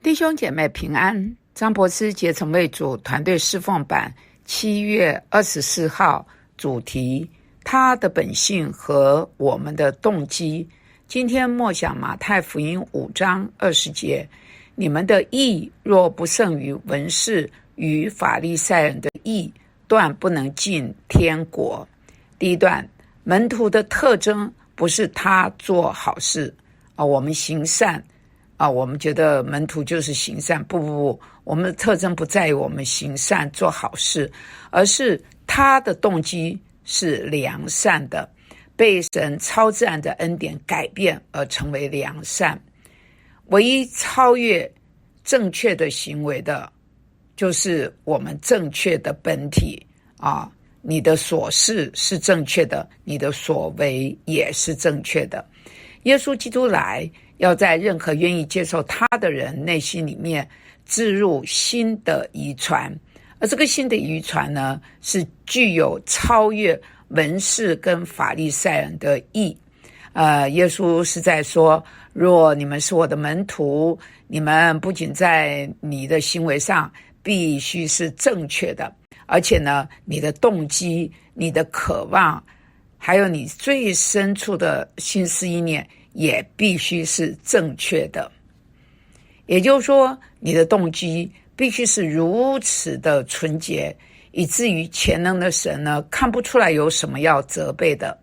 弟兄姐妹平安，张博士竭诚为主团队侍奉版7月24号主题，他的本性和我们的动机。今天默想马太福音5章20节，你们的义若不胜于文士与法利赛人的义，断不能进天国。第一段，门徒的特征不是他做好事我们行善我们觉得门徒就是行善，不，我们的特征不在于我们行善做好事，而是他的动机是良善的，被神超自然的恩典改变而成为良善。唯一超越正确的行为的，就是我们正确的本体你的所事是正确的，你的所为也是正确的。耶稣基督来，要在任何愿意接受他的人内心里面置入新的遗传，而这个新的遗传呢，是具有超越文士跟法利赛人的义。耶稣是在说，若你们是我的门徒，你们不仅在你的行为上必须是正确的，而且呢，你的动机、你的渴望，还有你最深处的心思意念也必须是正确的。也就是说，你的动机必须是如此的纯洁，以至于全能的神呢，看不出来有什么要责备的。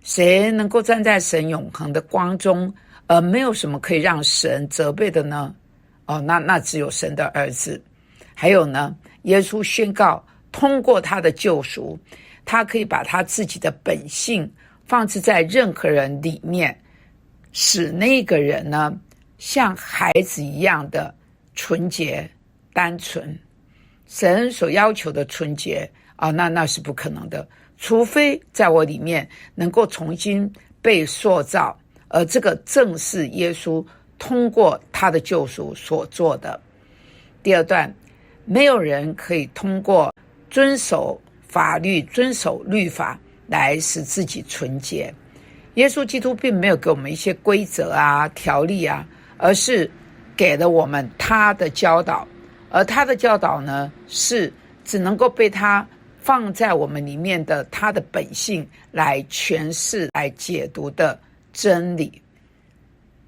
谁能够站在神永恒的光中，而没有什么可以让神责备的呢？那只有神的儿子。还有呢，耶稣宣告，通过他的救赎，他可以把他自己的本性放置在任何人里面，使那个人呢，像孩子一样的纯洁单纯。神所要求的纯洁那是不可能的，除非在我里面能够重新被塑造，而这个正是耶稣通过他的救赎所做的。第二段，没有人可以通过遵守法律、遵守律法来使自己纯洁。耶稣基督并没有给我们一些规则条例而是给了我们他的教导，而他的教导呢，是只能够被他放在我们里面的他的本性来诠释、来解读的真理。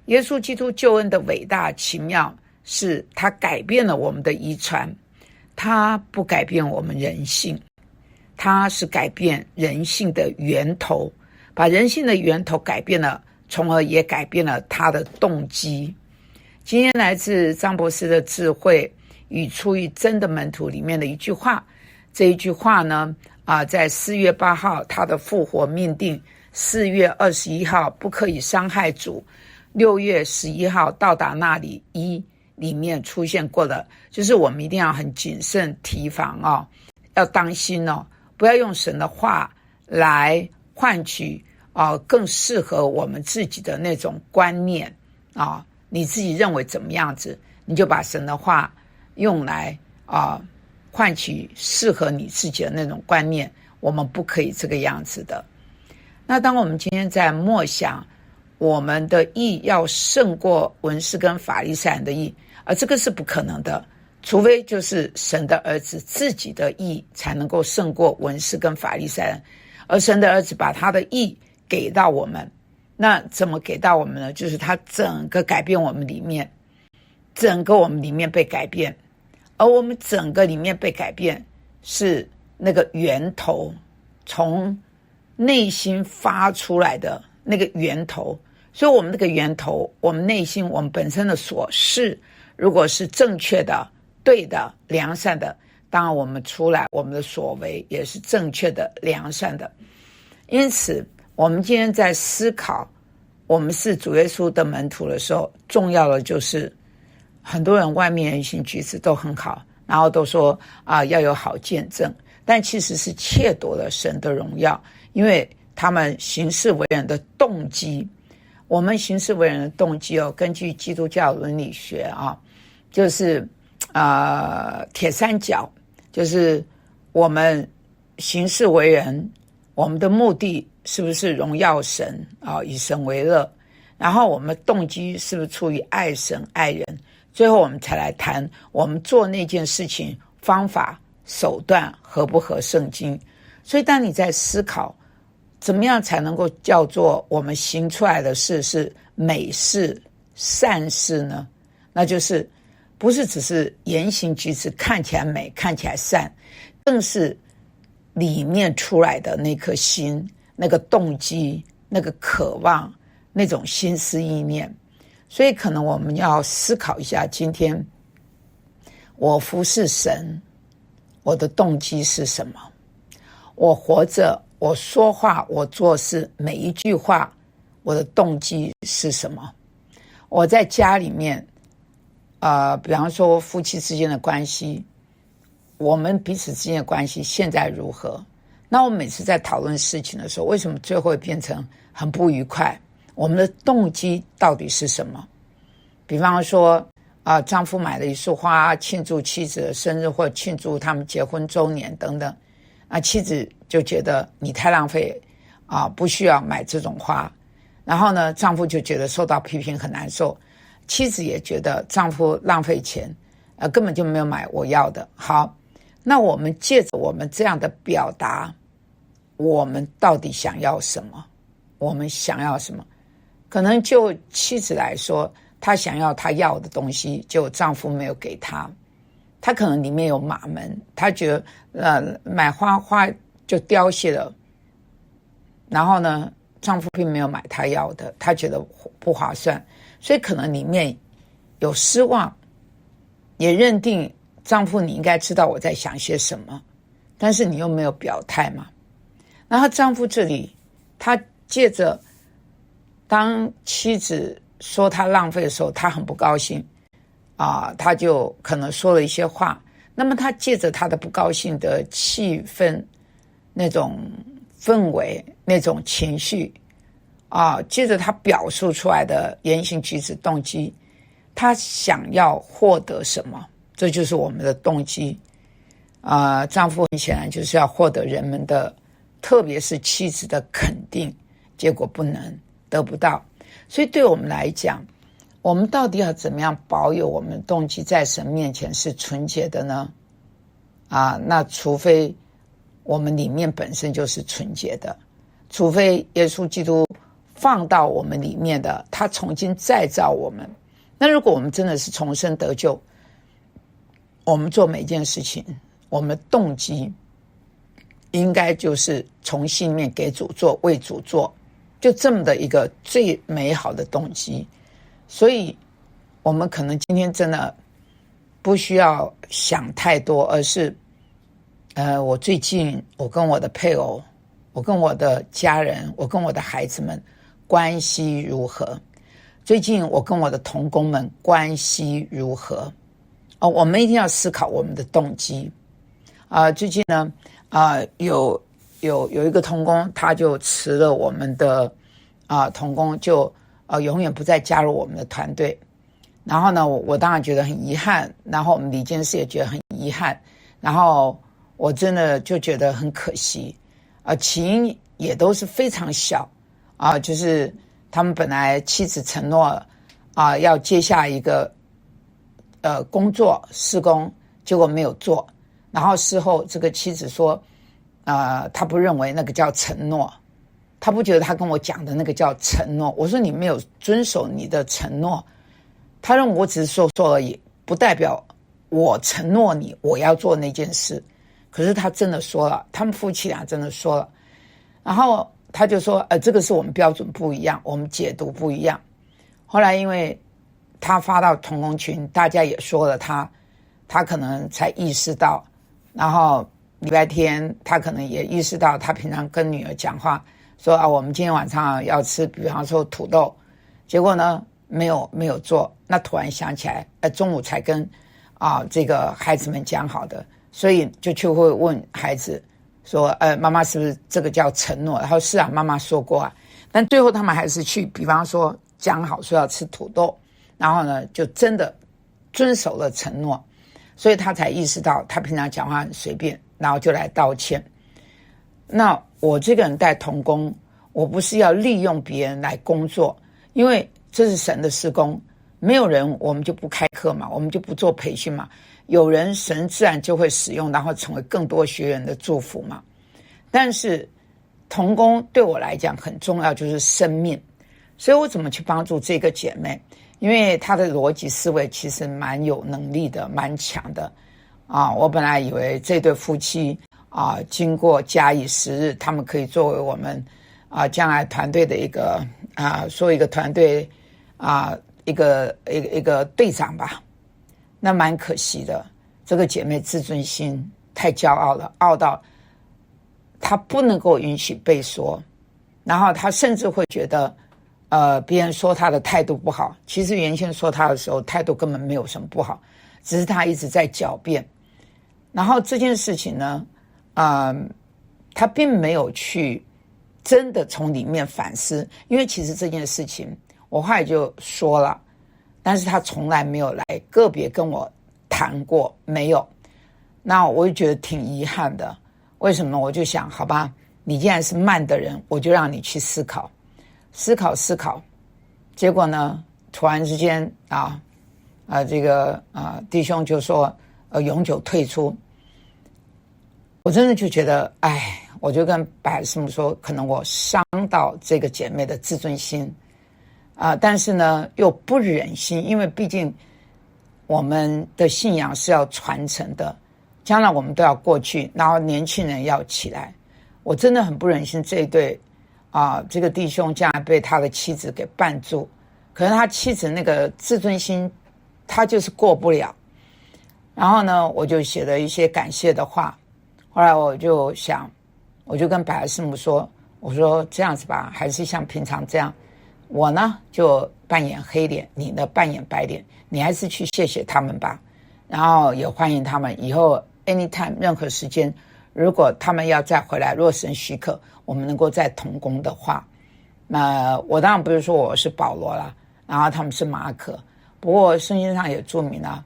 耶稣基督救恩的伟大奇妙，是他改变了我们的遗传，他不改变我们人性，他是改变人性的源头，把人性的源头改变了，从而也改变了他的动机。今天来自张博士的智慧与出于真的门徒里面的一句话，这一句话呢在4月8号他的复活命定，4月21号不可以伤害主，6月11号到达那里里面出现过的，就是我们一定要很谨慎提防要当心不要用神的话来换取更适合我们自己的那种观念你自己认为怎么样子，你就把神的话用来换取适合你自己的那种观念，我们不可以这个样子的。那当我们今天在默想我们的义要胜过文士跟法利赛人的义，而这个是不可能的，除非就是神的儿子自己的义才能够胜过文士跟法利赛人，而神的儿子把他的义给到我们。那怎么给到我们呢？就是他整个改变我们里面，整个我们里面被改变，而我们整个里面被改变是那个源头，从内心发出来的那个源头。所以我们那个源头，我们内心我们本身的所事，如果是正确的、对的、良善的，当然我们出来我们的所为也是正确的、良善的。因此我们今天在思考我们是主耶稣的门徒的时候，重要的就是很多人外面言行举止都很好，然后都说要有好见证，但其实是窃夺了神的荣耀，因为他们行事为人的动机，我们行事为人的动机根据基督教伦理学就是铁三角，就是我们行事为人，我们的目的是不是荣耀神以神为乐，然后我们动机是不是出于爱神爱人，最后我们才来谈我们做那件事情方法手段合不合圣经。所以当你在思考怎么样才能够叫做我们行出来的事是美事善事呢？那就是不是只是言行举止看起来美看起来善，更是里面出来的那颗心，那个动机，那个渴望，那种心思意念。所以可能我们要思考一下，今天我服侍神，我的动机是什么？我活着，我说话，我做事，每一句话，我的动机是什么？我在家里面比方说夫妻之间的关系，我们彼此之间的关系现在如何？那我每次在讨论事情的时候，为什么最后会变成很不愉快？我们的动机到底是什么？比方说丈夫买了一束花庆祝妻子的生日，或庆祝他们结婚周年等等，妻子就觉得你太浪费不需要买这种花。然后呢，丈夫就觉得受到批评很难受，妻子也觉得丈夫浪费钱根本就没有买我要的。好，那我们借着我们这样的表达，我们到底想要什么？我们想要什么？可能就妻子来说，她想要她要的东西，结果丈夫没有给她。她可能里面有马门，她觉得买花就凋谢了，然后呢丈夫并没有买她要的，她觉得不划算，所以可能里面有失望，也认定丈夫你应该知道我在想些什么，但是你又没有表态嘛。然后丈夫这里他借着当妻子说他浪费的时候，他很不高兴他就可能说了一些话，那么他借着他的不高兴的气氛，那种氛围，那种情绪接着他表述出来的言行举止动机，他想要获得什么？这就是我们的动机丈夫很显然就是要获得人们的，特别是妻子的肯定，结果得不到。所以对我们来讲，我们到底要怎么样保有我们动机在神面前是纯洁的呢？那除非我们里面本身就是纯洁的，除非耶稣基督放到我们里面的，他重新再造我们。那如果我们真的是重生得救，我们做每一件事情，我们的动机应该就是从心里面给主做，为主做，就这么的一个最美好的动机。所以我们可能今天真的不需要想太多，而是我最近我跟我的配偶，我跟我的家人，我跟我的孩子们关系如何？最近我跟我的同工们关系如何？我们一定要思考我们的动机。最近呢有一个同工，他就辞了我们的同工，就永远不再加入我们的团队。然后呢，我当然觉得很遗憾，然后我们理监事也觉得很遗憾，然后我真的就觉得很可惜。起因也都是非常小就是他们本来妻子承诺要接下一个工作事工，结果没有做，然后事后这个妻子说他不认为那个叫承诺，他不觉得他跟我讲的那个叫承诺。我说你没有遵守你的承诺，他认为我只是说而已，不代表我承诺你我要做那件事。可是他真的说了，他们夫妻俩真的说了，然后他就说这个是我们标准不一样，我们解读不一样。后来因为他发到同工群，大家也说了他可能才意识到，然后礼拜天他可能也意识到，他平常跟女儿讲话说我们今天晚上要吃比方说土豆，结果呢没有做，那突然想起来中午才跟这个孩子们讲好的，所以就会问孩子说妈妈是不是这个叫承诺？然后是妈妈说过但最后他们还是去比方说讲好说要吃土豆，然后呢就真的遵守了承诺，所以他才意识到他平常讲话很随便，然后就来道歉。那我这个人带同工，我不是要利用别人来工作，因为这是神的事工，没有人我们就不开课嘛，我们就不做培训嘛，有人神自然就会使用，然后成为更多学员的祝福嘛。但是同工对我来讲很重要，就是生命，所以我怎么去帮助这个姐妹？因为她的逻辑思维其实蛮有能力的，蛮强的我本来以为这对夫妻经过假以时日，他们可以作为我们将来团队的一个说一个团队一个队长吧。那蛮可惜的，这个姐妹自尊心太骄傲了，傲到她不能够允许被说，然后她甚至会觉得别人说她的态度不好，其实原先说她的时候态度根本没有什么不好，只是她一直在狡辩。然后这件事情呢她并没有去真的从里面反思，因为其实这件事情我后来就说了，但是她从来没有来个别跟我谈过，没有。那我就觉得挺遗憾的。为什么？我就想，好吧，你既然是慢的人，我就让你去思考。结果呢，突然之间弟兄就说永久退出。我真的就觉得我就跟白师母说，可能我伤到这个姐妹的自尊心但是呢又不忍心，因为毕竟我们的信仰是要传承的，将来我们都要过去，然后年轻人要起来。我真的很不忍心这一对这个弟兄将来被他的妻子给绊住，可能他妻子那个自尊心他就是过不了。然后呢我就写了一些感谢的话，后来我就想，我就跟百合师母说，我说这样子吧，还是像平常这样，我呢就扮演黑脸，你呢扮演白脸，你还是去谢谢他们吧，然后也欢迎他们以后 anytime 任何时间，如果他们要再回来，若神许可，我们能够再同工的话，那我当然不是说我是保罗啦，然后他们是马可，不过圣经上也注明了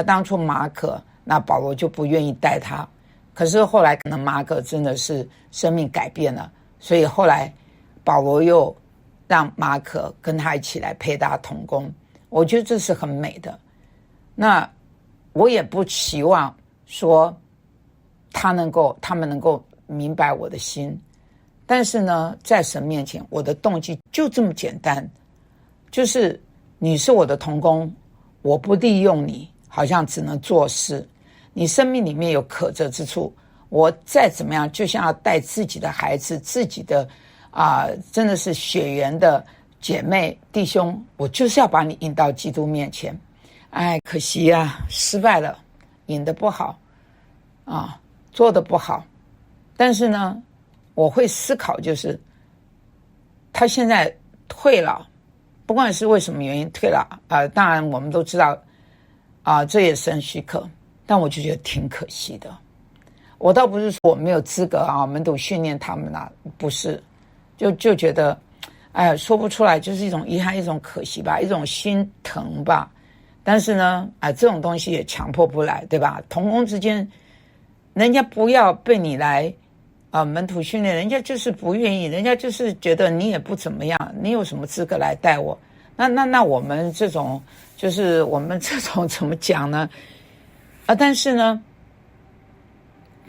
当初马可那保罗就不愿意带他，可是后来可能马可真的是生命改变了，所以后来保罗又让马可跟他一起来配搭同工，我觉得这是很美的。那我也不期望说他们能够明白我的心，但是呢在神面前我的动机就这么简单，就是你是我的同工，我不利用你好像只能做事，你生命里面有可责之处，我再怎么样就像要带自己的孩子，自己的真的是血缘的姐妹弟兄，我就是要把你引到基督面前。可惜失败了，引得不好做得不好。但是呢我会思考，就是他现在退了，不管是为什么原因退了当然我们都知道这也神许可，但我就觉得挺可惜的。我倒不是说我没有资格门徒训练他们不是，就觉得说不出来，就是一种遗憾，一种可惜吧，一种心疼吧。但是呢这种东西也强迫不来，对吧？同工之间人家不要被你来门徒训练，人家就是不愿意，人家就是觉得你也不怎么样，你有什么资格来带我？那我们这种就是我们这种怎么讲呢但是呢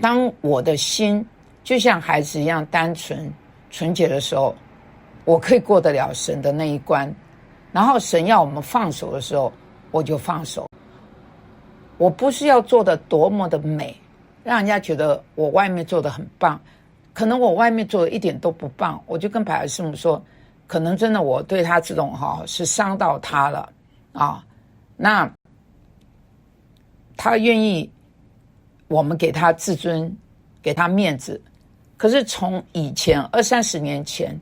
当我的心就像孩子一样单纯纯洁的时候，我可以过得了神的那一关，然后神要我们放手的时候我就放手。我不是要做的多么的美，让人家觉得我外面做的很棒，可能我外面做的一点都不棒，我就跟百合师母说，可能真的我对他这种是伤到他了那他愿意我们给他自尊，给他面子。可是从以前20-30年前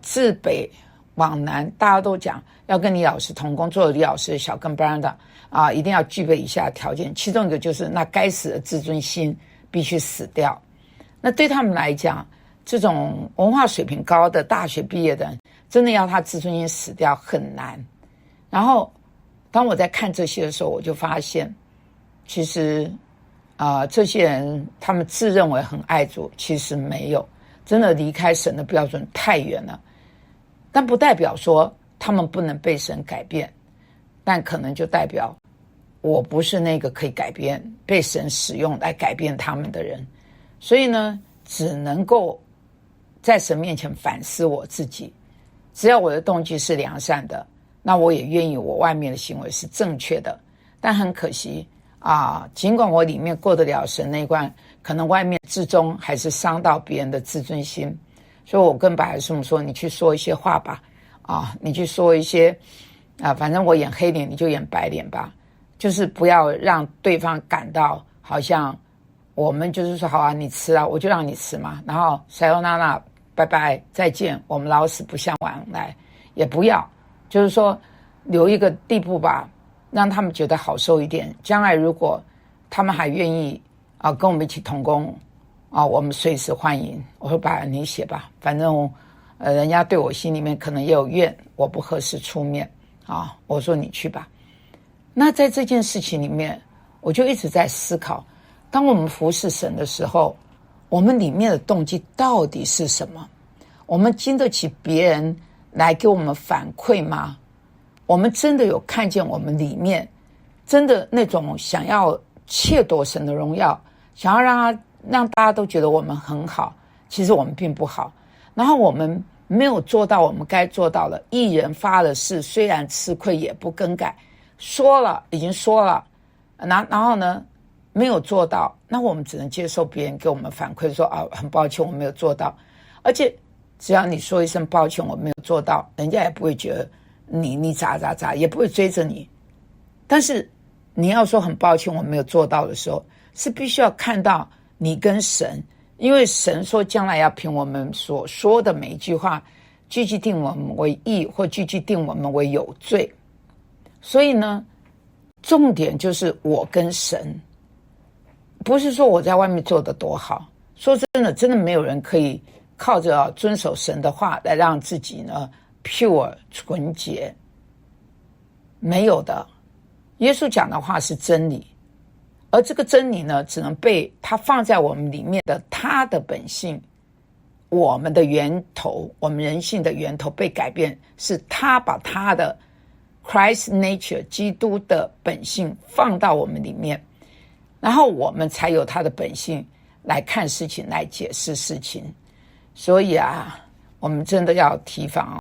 自北往南大家都讲要跟李老师同工，做李老师的小跟班的一定要具备以下条件，其中一个就是那该死的自尊心必须死掉。那对他们来讲，这种文化水平高的大学毕业的人真的要他自尊心死掉很难。然后当我在看这些的时候，我就发现其实这些人他们自认为很爱主，其实没有，真的离开神的标准太远了。但不代表说他们不能被神改变。但可能就代表我不是那个可以改变被神使用来改变他们的人，所以呢，只能够在神面前反思我自己。只要我的动机是良善的，那我也愿意我外面的行为是正确的。但很可惜尽管我里面过得了神那一关，可能外面至终还是伤到别人的自尊心。所以我跟白海师母说，你去说一些话吧，你去说一些反正我演黑脸你就演白脸吧，就是不要让对方感到好像我们就是说好啊，你吃啊，我就让你吃嘛，然后sayonara拜拜再见，我们老死不相往来，也不要，就是说留一个地步吧，让他们觉得好受一点。将来如果他们还愿意跟我们一起同工我们随时欢迎。我说把你写吧，反正人家对我心里面可能也有怨，我不合适出面我说你去吧。那在这件事情里面，我就一直在思考，当我们服侍神的时候，我们里面的动机到底是什么？我们经得起别人来给我们反馈吗？我们真的有看见我们里面真的那种想要窃夺神的荣耀，想要让大家都觉得我们很好，其实我们并不好。然后我们没有做到我们该做到的，一人发了誓，虽然吃亏也不更改，说了已经说了，然后呢没有做到，那我们只能接受别人给我们反馈说很抱歉我没有做到。而且只要你说一声抱歉我没有做到，人家也不会觉得你咋，也不会追着你。但是你要说很抱歉我没有做到的时候，是必须要看到你跟神，因为神说将来要凭我们所说的每一句话句句定我们为义，或句句定我们为有罪。所以呢，重点就是我跟神，不是说我在外面做得多好。说真的没有人可以靠着遵守神的话来让自己呢 pure 纯洁，没有的。耶稣讲的话是真理，而这个真理呢，只能被他放在我们里面的他的本性，我们的源头，我们人性的源头被改变，是他把他的 Christ nature 基督的本性放到我们里面，然后我们才有他的本性来看事情，来解释事情。所以我们真的要提防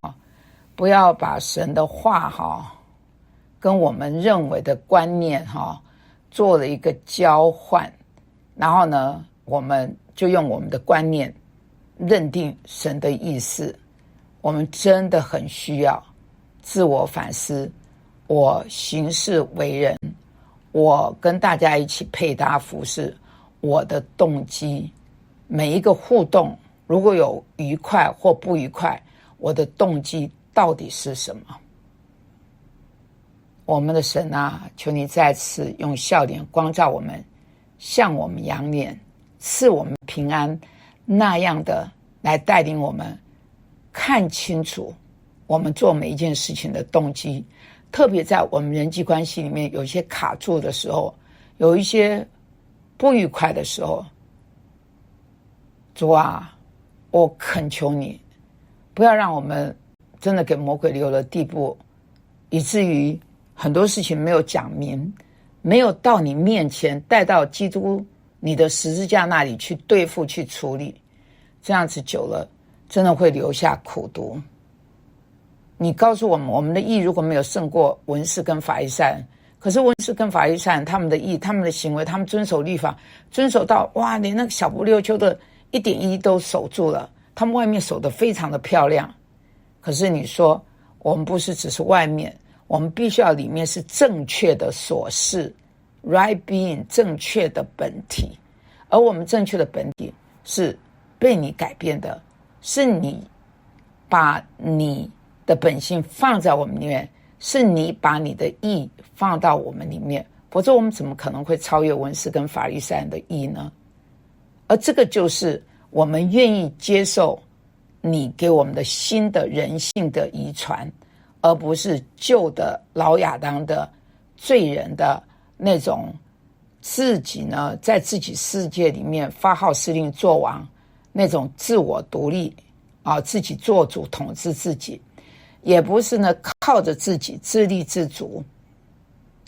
不要把神的话跟我们认为的观念做了一个交换，然后呢我们就用我们的观念认定神的意思。我们真的很需要自我反思，我行事为人，我跟大家一起配搭服侍，我的动机，每一个互动如果有愉快或不愉快，我的动机到底是什么？我们的神求你再次用笑脸光照我们，向我们扬脸，赐我们平安，那样的来带领我们看清楚我们做每一件事情的动机。特别在我们人际关系里面有一些卡住的时候，有一些不愉快的时候，主我恳求你不要让我们真的给魔鬼留了地步，以至于很多事情没有讲明，没有到你面前带到基督你的十字架那里去对付去处理，这样子久了真的会留下苦毒。你告诉我们，我们的义如果没有胜过文士跟法利赛人，可是文士跟法利赛人他们的义，他们的行为，他们遵守律法，遵守到连那个小不溜秋的1.1都守住了，他们外面守得非常的漂亮。可是你说我们不是只是外面，我们必须要里面是正确的所事 right being 正确的本体，而我们正确的本体是被你改变的，是你把你的本性放在我们里面，是你把你的义放到我们里面，否则我们怎么可能会超越文士跟法利赛人的义呢？而这个就是我们愿意接受你给我们的新的人性的遗传，而不是旧的老亚当的罪人的那种自己呢在自己世界里面发号施令做王，那种自我独立自己做主统治自己，也不是呢靠着自己自立自足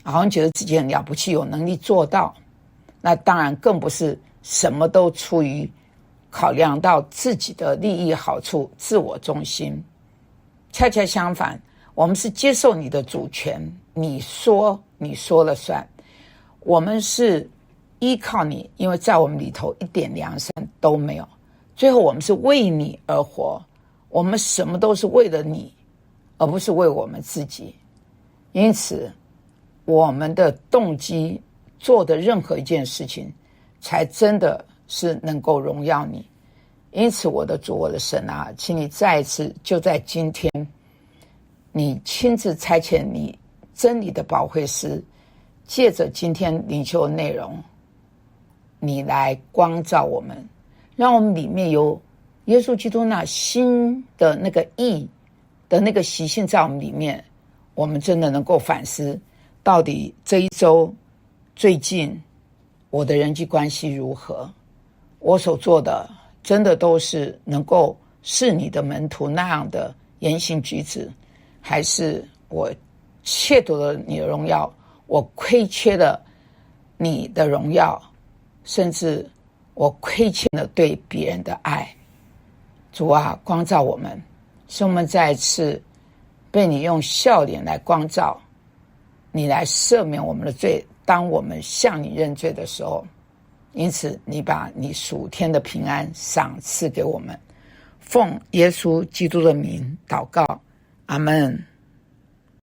好像觉得自己很了不起，有能力做到。那当然更不是什么都出于考量到自己的利益好处，自我中心。恰恰相反，我们是接受你的主权，你说了算。我们是依靠你，因为在我们里头一点良善都没有。最后我们是为你而活，我们什么都是为了你，而不是为我们自己。因此我们的动机做的任何一件事情才真的是能够荣耀你。因此我的主，我的神啊，请你再一次就在今天，你亲自差遣你真理的保惠师，借着今天灵修的内容，你来光照我们，让我们里面有耶稣基督那新的那个义的那个习性在我们里面。我们真的能够反思，到底这一周最近我的人际关系如何，我所做的真的都是能够是你的门徒那样的言行举止，还是我窃夺了你的荣耀，我亏缺了你的荣耀，甚至我亏欠了对别人的爱。主啊，光照我们，使我们再一次被你用笑脸来光照，你来赦免我们的罪，当我们向你认罪的时候。因此你把你属天的平安赏赐给我们，奉耶稣基督的名祷告，阿们。